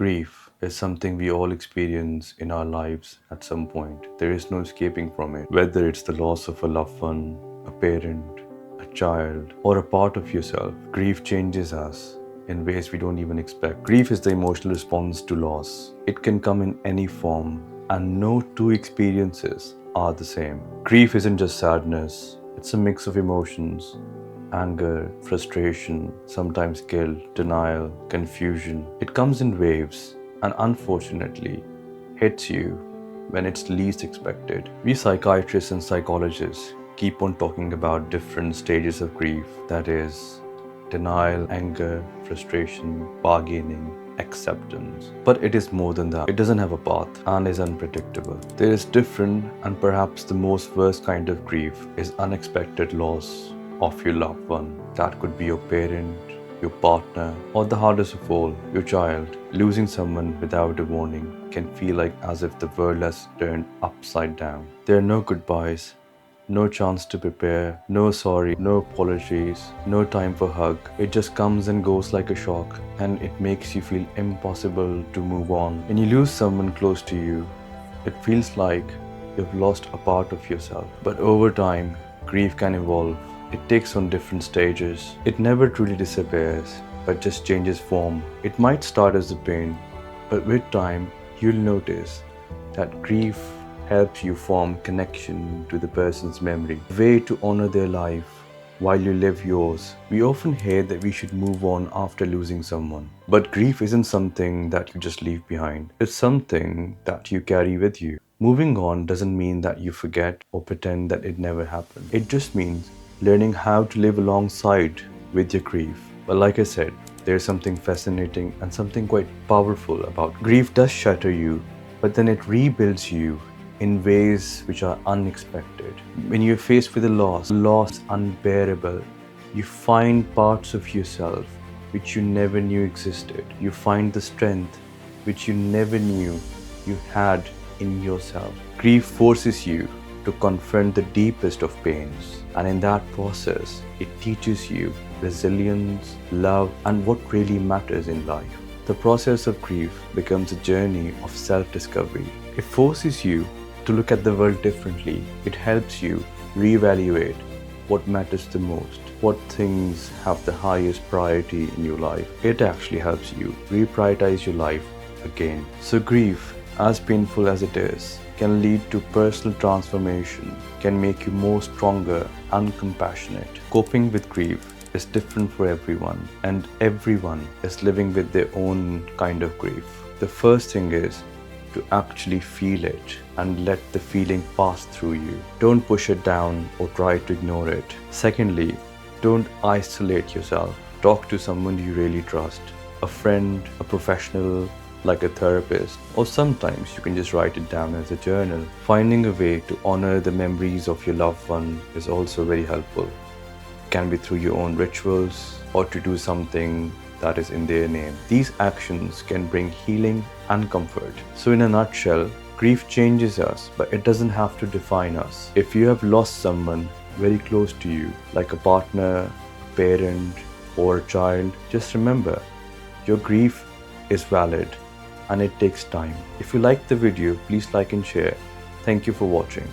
Grief is something we all experience in our lives at some point. There is no escaping from it. Whether it's the loss of a loved one, a parent, a child, or a part of yourself, grief changes us in ways we don't even expect. Grief is the emotional response to loss. It can come in any form, and no two experiences are the same. Grief isn't just sadness, it's a mix of emotions: anger, frustration, sometimes guilt, denial, confusion. It comes in waves and unfortunately hits you when it's least expected. We psychiatrists and psychologists keep on talking about different stages of grief, that is, denial, anger, frustration, bargaining, acceptance. But it is more than that. It doesn't have a path and is unpredictable. There is different, and perhaps the most worst kind of grief is unexpected loss of your loved one. That could be your parent, your partner, or the hardest of all, your child. Losing someone without a warning can feel like as if the world has turned upside down. There are no goodbyes, no chance to prepare, no sorry, no apologies, no time for hug. It just comes and goes like a shock, and it makes you feel impossible to move on. When you lose someone close to you, it feels like you've lost a part of yourself. But over time, grief can evolve. It takes on different stages. It never truly disappears, but just changes form. It might start as a pain, but with time, you'll notice that grief helps you form connection to the person's memory, a way to honor their life while you live yours. We often hear that we should move on after losing someone, but grief isn't something that you just leave behind. It's something that you carry with you. Moving on doesn't mean that you forget or pretend that it never happened. It just means learning how to live alongside with your grief. But like I said, there's something fascinating and something quite powerful about grief. Does shatter you, but then it rebuilds you in ways which are unexpected. When you're faced with a loss unbearable, you find parts of yourself which you never knew existed. You find the strength which you never knew you had in yourself. Grief forces you to confront the deepest of pains, and in that process, it teaches you resilience, love, and what really matters in life. The process of grief becomes a journey of self-discovery. It forces you to look at the world differently. It helps you reevaluate what matters the most, what things have the highest priority in your life. It actually helps you reprioritize your life again. So grief, as painful as it is, can lead to personal transformation, can make you more stronger and compassionate. Coping with grief is different for everyone, and everyone is living with their own kind of grief. The first thing is to actually feel it and let the feeling pass through you. Don't push it down or try to ignore it. Secondly, don't isolate yourself. Talk to someone you really trust, a friend, a professional, like a therapist, or sometimes you can just write it down as a journal. Finding a way to honor the memories of your loved one is also very helpful. It can be through your own rituals or to do something that is in their name. These actions can bring healing and comfort. So in a nutshell, grief changes us, but it doesn't have to define us. If you have lost someone very close to you, like a partner, a parent, or a child, just remember, your grief is valid and it takes time. If you liked the video, please like and share. Thank you for watching.